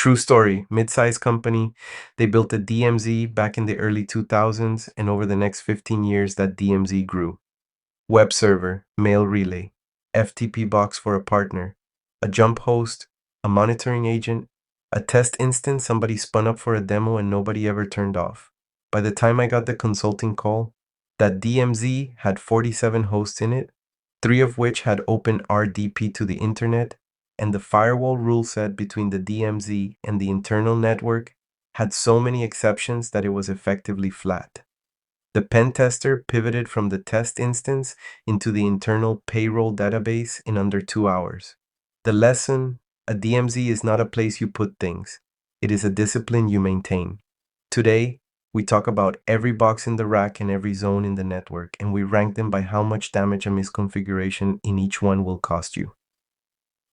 True story, mid-sized company. They built a DMZ back in the early 2000s, and over the next 15 years, that DMZ grew. Web server, mail relay, FTP box for a partner, a jump host, a monitoring agent, a test instance somebody spun up for a demo and nobody ever turned off. By the time I got the consulting call, that DMZ had 47 hosts in it, 3 of which had open RDP to the internet, and the firewall rule set between the DMZ and the internal network had so many exceptions that it was effectively flat. The pen tester pivoted from the test instance into the internal payroll database in under 2 hours. The lesson: a DMZ is not a place you put things. It is a discipline you maintain. Today, we talk about every box in the rack and every zone in the network, and we rank them by how much damage a misconfiguration in each one will cost you.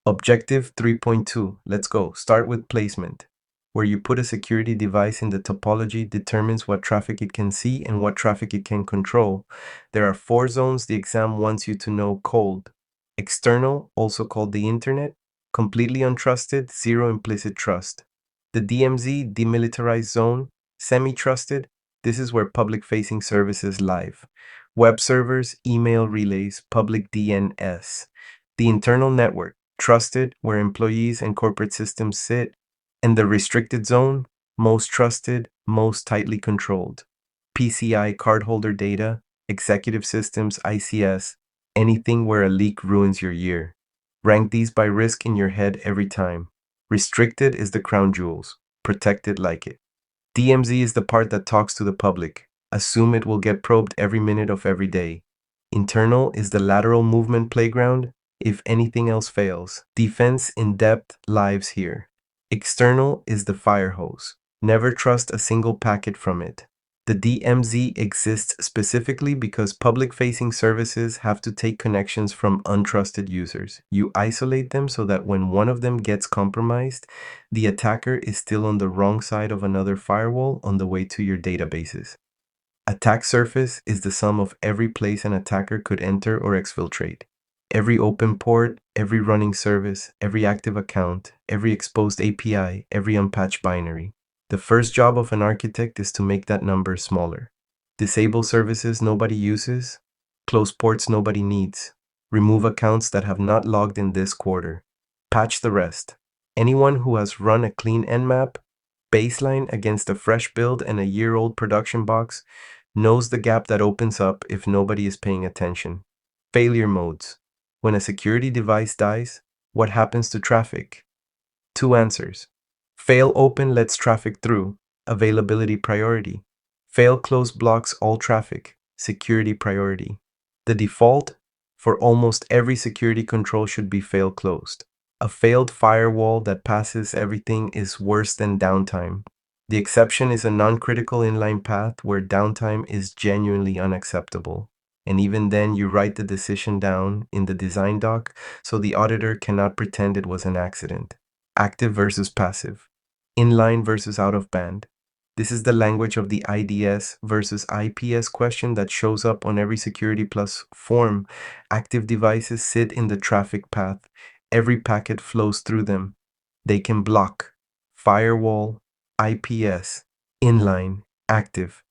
Objective 3.2. Let's go. Start with placement. Where you put a security device in the topology determines what traffic it can see and what traffic it can control. There are 4 zones the exam wants you to know cold. External, also called the internet. Completely untrusted, zero implicit trust. The DMZ, demilitarized zone. Semi-trusted, this is where public-facing services live. Web servers, email relays, public DNS. The internal network, trusted, where employees and corporate systems sit. And the restricted zone, most trusted, most tightly controlled. PCI cardholder data, executive systems, ICS, anything where a leak ruins your year. Rank these by risk in your head every time. Restricted is the crown jewels. Protect it like it. DMZ is the part that talks to the public. Assume it will get probed every minute of every day. Internal is the lateral movement playground. If anything else fails, defense in depth lives here. External is the fire hose. Never trust a single packet from it. The DMZ exists specifically because public-facing services have to take connections from untrusted users. You isolate them so that when one of them gets compromised, the attacker is still on the wrong side of another firewall on the way to your databases. Attack surface is the sum of every place an attacker could enter or exfiltrate. Every open port, every running service, every active account, every exposed API, every unpatched binary. The first job of an architect is to make that number smaller. Disable services nobody uses, close ports nobody needs, remove accounts that have not logged in this quarter. Patch the rest. Anyone who has run a clean nmap, baseline against a fresh build and a year-old production box knows the gap that opens up if nobody is paying attention. Failure modes. When a security device dies, what happens to traffic? 2 answers. Fail open lets traffic through, availability priority. Fail close blocks all traffic, security priority. The default for almost every security control should be fail closed. A failed firewall that passes everything is worse than downtime. The exception is a non-critical inline path where downtime is genuinely unacceptable. And even then, you write the decision down in the design doc so the auditor cannot pretend it was an accident. Active versus passive. Inline versus out of band. This is the language of the IDS versus IPS question that shows up on every Security Plus form. Active devices sit in the traffic path. Every packet flows through them. They can block. Firewall, IPS, inline, active.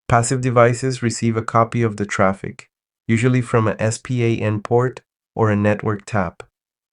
Passive devices receive a copy of the traffic, usually from a SPAN port or a network tap.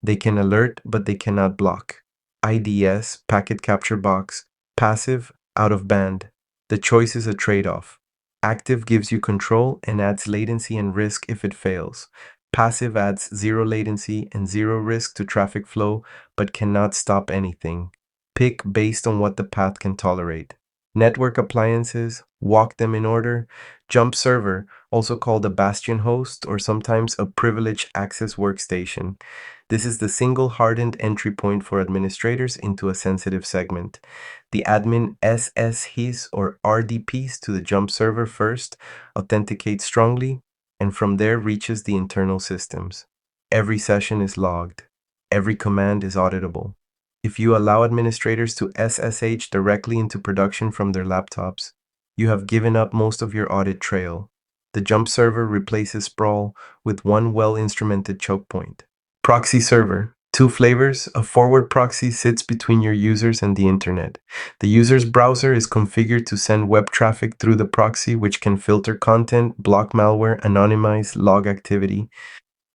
They can alert, but they cannot block. IDS, packet capture box, passive, out of band. The choice is a trade-off. Active gives you control and adds latency and risk if it fails. Passive adds zero latency and zero risk to traffic flow, but cannot stop anything. Pick based on what the path can tolerate. Network appliances, walk them in order. Jump server, also called a bastion host or sometimes a privileged access workstation. This is the single hardened entry point for administrators into a sensitive segment. The admin SSHs or RDPs to the jump server first, authenticates strongly, and from there reaches the internal systems. Every session is logged. Every command is auditable. If you allow administrators to SSH directly into production from their laptops, you have given up most of your audit trail. The jump server replaces sprawl with one well-instrumented choke point. Proxy server, Two flavors. A forward proxy sits between your users and the internet. The user's browser is configured to send web traffic through the proxy, which can filter content, block malware, anonymize, log activity.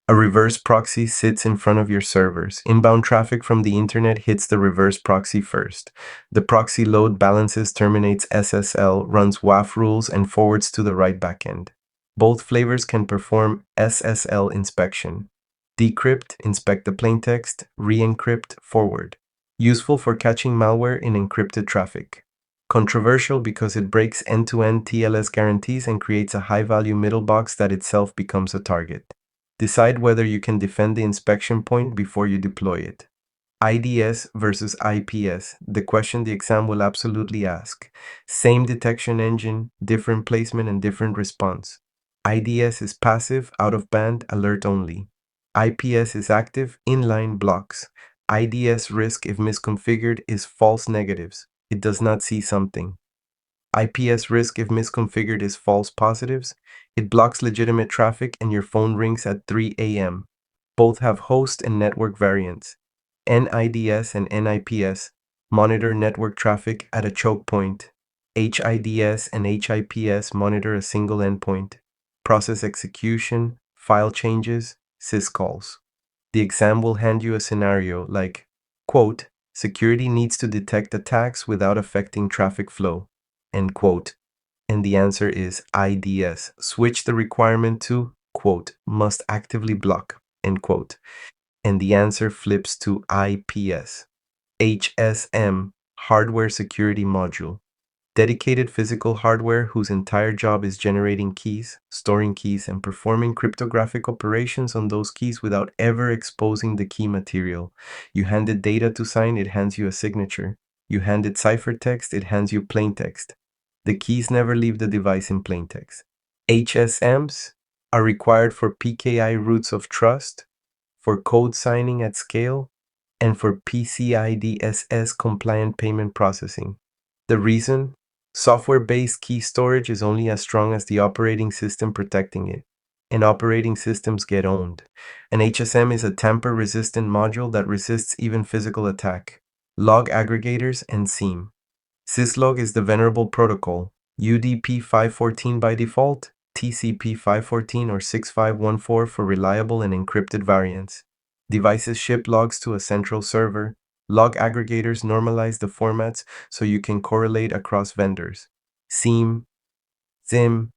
A reverse proxy sits in front of your servers. Inbound traffic from the internet hits the reverse proxy first. The proxy load balances, terminates SSL, runs WAF rules, and forwards to the right backend. Both flavors can perform SSL inspection. Decrypt, inspect the plaintext, re-encrypt, forward. Useful for catching malware in encrypted traffic. Controversial because it breaks end-to-end TLS guarantees and creates a high-value middle box that itself becomes a target. Decide whether you can defend the inspection point before you deploy it. IDS versus IPS, the question the exam will absolutely ask. Same detection engine, different placement and different response. IDS is passive, out of band, alert only. IPS is active, inline, blocks. IDS risk, if misconfigured, is false negatives. It does not see something. IPS risk, if misconfigured, is false positives. It blocks legitimate traffic and your phone rings at 3 a.m. Both have host and network variants. NIDS and NIPS monitor network traffic at a choke point. HIDS and HIPS monitor a single endpoint. Process execution, file changes, syscalls. The exam will hand you a scenario like, quote, security needs to detect attacks without affecting traffic flow, end quote. And the answer is IDS. Switch the requirement to, quote, must actively block, end quote. And the answer flips to IPS. HSM, Hardware Security Module. Dedicated physical hardware whose entire job is generating keys, storing keys, and performing cryptographic operations on those keys without ever exposing the key material. You hand it data to sign, it hands you a signature. You hand it ciphertext, it hands you plaintext. The keys never leave the device in plaintext. HSMs are required for PKI roots of trust, for code signing at scale, and for PCI DSS compliant payment processing. The reason? Software-based key storage is only as strong as the operating system protecting it, and operating systems get owned. An HSM is a tamper-resistant module that resists even physical attack. Log aggregators and SIEM. Syslog is the venerable protocol, UDP 514 by default, TCP 514 or 6514 for reliable and encrypted variants. Devices ship logs to a central server. Log aggregators normalize the formats so you can correlate across vendors. SIEM, SIM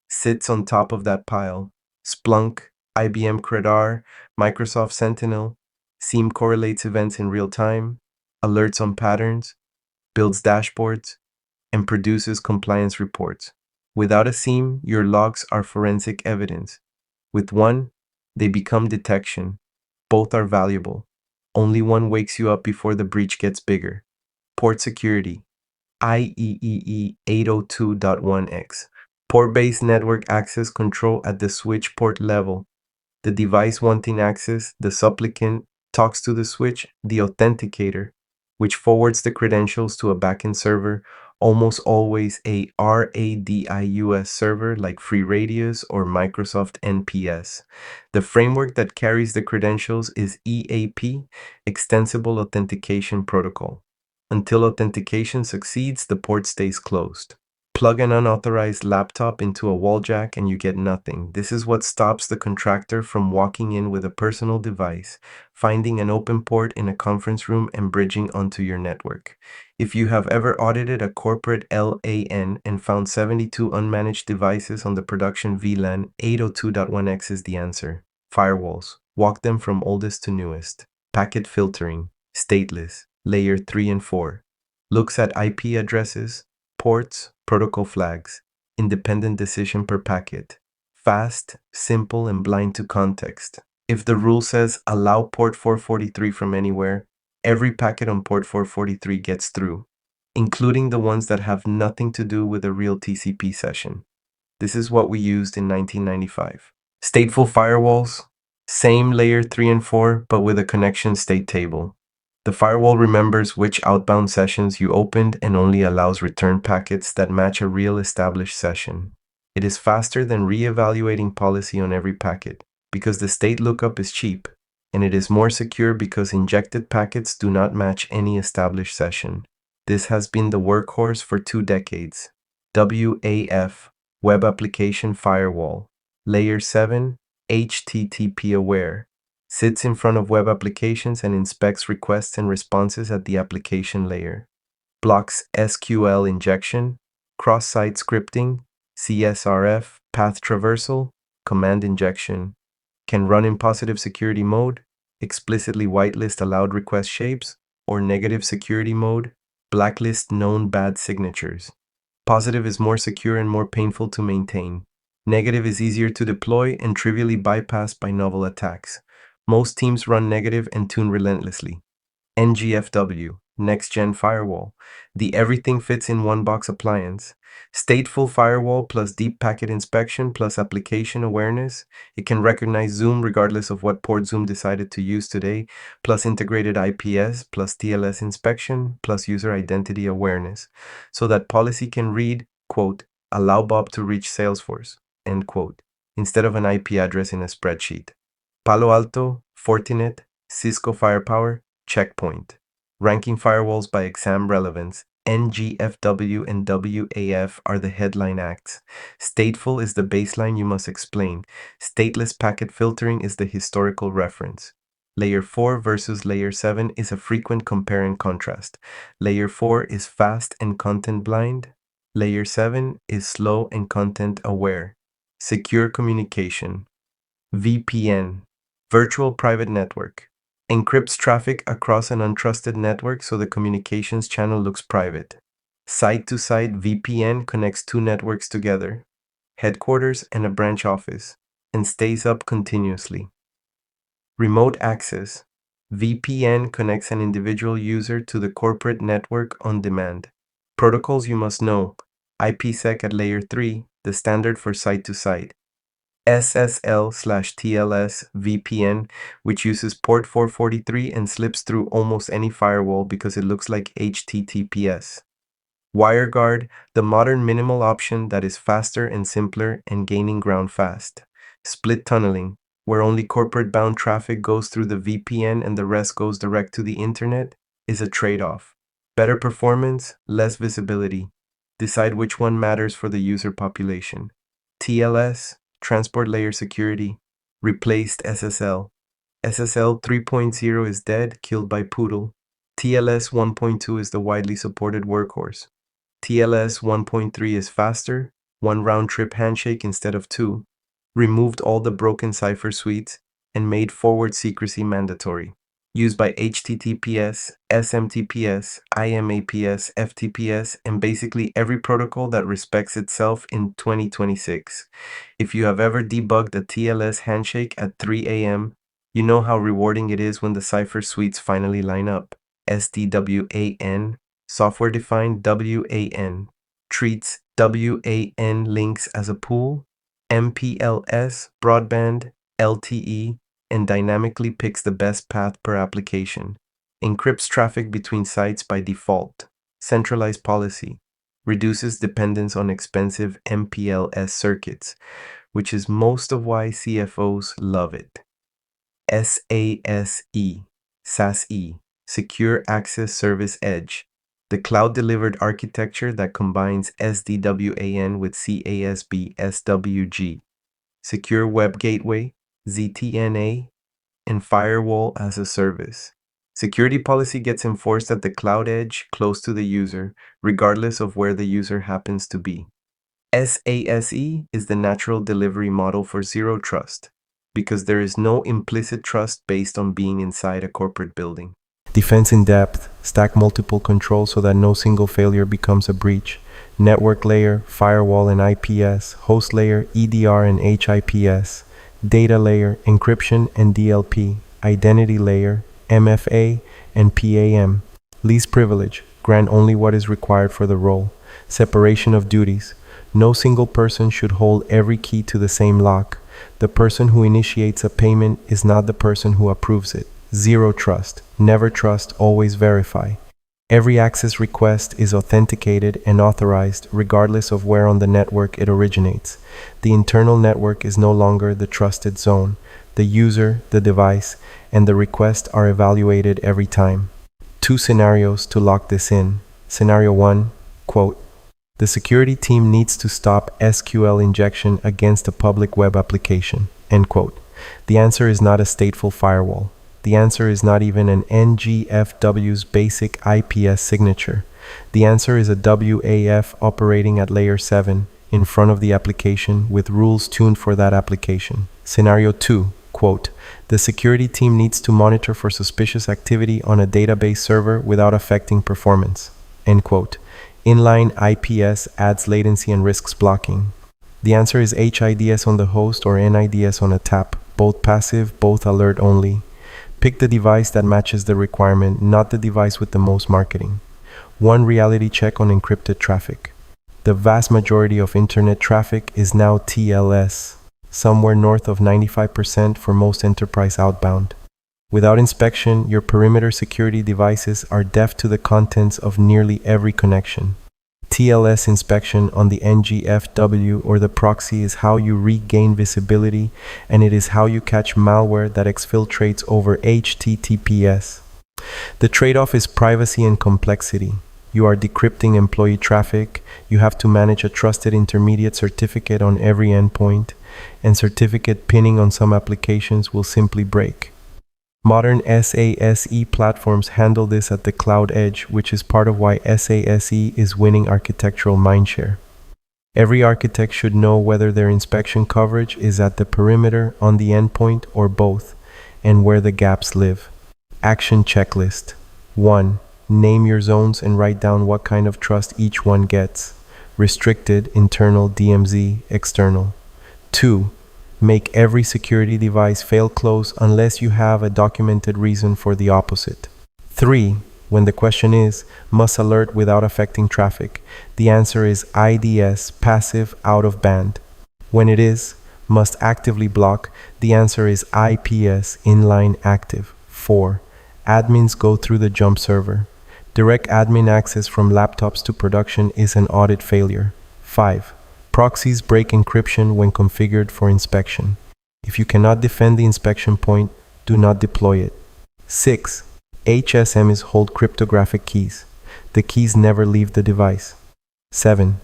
sits on top of that pile. Splunk, IBM Credar, Microsoft Sentinel. SIEM correlates events in real time, alerts on patterns, builds dashboards, and produces compliance reports. Without a SIEM, your logs are forensic evidence. With one, they become detection. Both are valuable. Only one wakes you up before the breach gets bigger. Port security. IEEE 802.1x. Port-based network access control at the switch port level. The device wanting access, the supplicant, talks to the switch, the authenticator, which forwards the credentials to a backend server, almost always a RADIUS server like FreeRadius or Microsoft NPS. The framework that carries the credentials is EAP, Extensible Authentication Protocol. Until authentication succeeds, the port stays closed. Plug an unauthorized laptop into a wall jack and you get nothing. This is what stops the contractor from walking in with a personal device, finding an open port in a conference room and bridging onto your network. If you have ever audited a corporate LAN and found 72 unmanaged devices on the production VLAN, 802.1x is the answer. Firewalls. Walk them from oldest to newest. Packet filtering. Stateless. Layer 3 and 4. Looks at IP addresses, ports, protocol flags, independent decision per packet, fast, simple, and blind to context. If the rule says allow port 443 from anywhere, every packet on port 443 gets through, including the ones that have nothing to do with a real TCP session. This is what we used in 1995. Stateful firewalls, same layer 3 and 4, but with a connection state table. The firewall remembers which outbound sessions you opened and only allows return packets that match a real established session. It is faster than re-evaluating policy on every packet because the state lookup is cheap. and it is more secure because injected packets do not match any established session. This has been the workhorse for 2 decades. WAF, Web Application Firewall, Layer 7, HTTP aware, sits in front of web applications and inspects requests and responses at the application layer. Blocks SQL injection, cross-site scripting, CSRF, path traversal, command injection. Can run in positive security mode, explicitly whitelist allowed request shapes, or negative security mode, blacklist known bad signatures. Positive is more secure and more painful to maintain. Negative is easier to deploy and trivially bypassed by novel attacks. Most teams run negative and tune relentlessly. NGFW, Next Gen Firewall, the everything fits in one box appliance. Stateful firewall plus deep packet inspection plus application awareness. It can recognize Zoom regardless of what port Zoom decided to use today, plus integrated IPS plus TLS inspection plus user identity awareness, so that policy can read, quote, allow Bob to reach Salesforce, end quote, instead of an IP address in a spreadsheet. Palo Alto, Fortinet, Cisco Firepower, Checkpoint. Ranking firewalls by exam relevance, NGFW and WAF are the headline acts. Stateful is the baseline you must explain. Stateless packet filtering is the historical reference. Layer 4 versus Layer 7 is a frequent compare and contrast. Layer 4 is fast and content blind. Layer 7 is slow and content aware. Secure communication. VPN, Virtual Private Network, encrypts traffic across an untrusted network so the communications channel looks private. Site-to-site VPN connects 2 networks together, headquarters and a branch office, and stays up continuously. Remote access, VPN connects an individual user to the corporate network on demand. Protocols you must know, IPSec at Layer 3, the standard for site-to-site. SSL/TLS VPN, which uses port 443 and slips through almost any firewall because it looks like HTTPS. WireGuard, the modern minimal option that is faster and simpler and gaining ground fast. Split tunneling, where only corporate-bound traffic goes through the VPN and the rest goes direct to the internet, is a trade-off. Better performance, less visibility. Decide which one matters for the user population. TLS, Transport Layer Security, replaced SSL. SSL 3.0 is dead, killed by Poodle. TLS 1.2 is the widely supported workhorse. TLS 1.3 is faster, 1 round-trip handshake instead of 2, removed all the broken cipher suites, and made forward secrecy mandatory. Used by HTTPS, SMTPS, IMAPS, FTPS, and basically every protocol that respects itself in 2026. If you have ever debugged a TLS handshake at 3 a.m., you know how rewarding it is when the cipher suites finally line up. SD-WAN, software-defined WAN, treats WAN links as a pool, MPLS, broadband, LTE, and dynamically picks the best path per application. Encrypts traffic between sites by default. Centralized policy. Reduces dependence on expensive MPLS circuits, which is most of why CFOs love it. SASE, Secure Access Service Edge, the cloud-delivered architecture that combines SD-WAN with CASB SWG. Secure Web Gateway, ZTNA, and Firewall as a Service. Security policy gets enforced at the cloud edge close to the user, regardless of where the user happens to be. SASE is the natural delivery model for zero trust, because there is no implicit trust based on being inside a corporate building. Defense in depth, stack multiple controls so that no single failure becomes a breach. Network layer, firewall and IPS, host layer, EDR and HIPS, data layer, encryption and DLP, identity layer, MFA and PAM. Least privilege, grant only what is required for the role. Separation of duties. No single person should hold every key to the same lock. The person who initiates a payment is not the person who approves it. Zero trust. Never trust, always verify. Every access request is authenticated and authorized regardless of where on the network it originates. The internal network is no longer the trusted zone. The user, the device, and the request are evaluated every time. 2 scenarios to lock this in. Scenario 1, quote, the security team needs to stop SQL injection against a public web application, end quote. The answer is not a stateful firewall. The answer is not even an NGFW's basic IPS signature. The answer is a WAF operating at layer 7 in front of the application with rules tuned for that application. Scenario 2, quote, the security team needs to monitor for suspicious activity on a database server without affecting performance, end quote. Inline IPS adds latency and risks blocking. The answer is HIDS on the host or NIDS on a tap, both passive, both alert only. Pick the device that matches the requirement, not the device with the most marketing. 1 reality check on encrypted traffic. The vast majority of internet traffic is now TLS, somewhere north of 95% for most enterprise outbound. Without inspection, your perimeter security devices are deaf to the contents of nearly every connection. TLS inspection on the NGFW or the proxy is how you regain visibility, and it is how you catch malware that exfiltrates over HTTPS. The trade-off is privacy and complexity. You are decrypting employee traffic, you have to manage a trusted intermediate certificate on every endpoint, and certificate pinning on some applications will simply break. Modern SASE platforms handle this at the cloud edge, which is part of why SASE is winning architectural mindshare. Every architect should know whether their inspection coverage is at the perimeter, on the endpoint, or both, and where the gaps live. Action checklist. 1. Name your zones and write down what kind of trust each one gets. Restricted, internal, DMZ, external. 2. Make every security device fail close unless you have a documented reason for the opposite. 3. When the question is, must alert without affecting traffic, the answer is IDS, passive, out of band. When it is, must actively block, the answer is IPS, inline, active. 4. Admins go through the jump server. Direct admin access from laptops to production is an audit failure. 5. Proxies break encryption when configured for inspection. If you cannot defend the inspection point, do not deploy it. 6. HSMs hold cryptographic keys. The keys never leave the device. 7.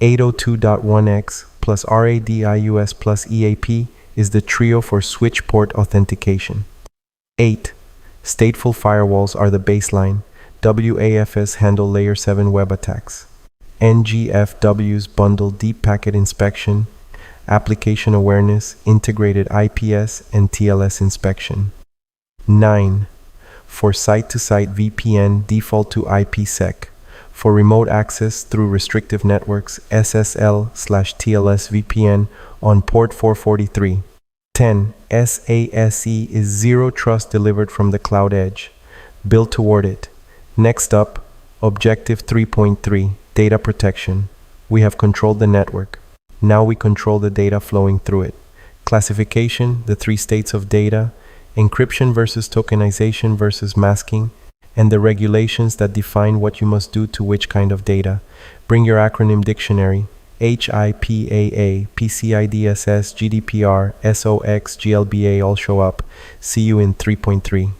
802.1x plus RADIUS plus EAP is the trio for switch port authentication. 8. Stateful firewalls are the baseline. WAFs handle layer 7 web attacks. NGFWs bundle deep packet inspection, application awareness, integrated IPS, and TLS inspection. 9. For site-to-site VPN, default to IPSec. For remote access through restrictive networks, SSL/TLS VPN on port 443. 10. SASE is zero trust delivered from the cloud edge. Build toward it. Next up, Objective 3.3. Data protection. We have controlled the network. Now we control the data flowing through it. Classification, the 3 states of data, encryption versus tokenization versus masking, and the regulations that define what you must do to which kind of data. Bring your acronym dictionary. HIPAA, PCI DSS, GDPR, SOX, GLBA all show up. See you in 3.3.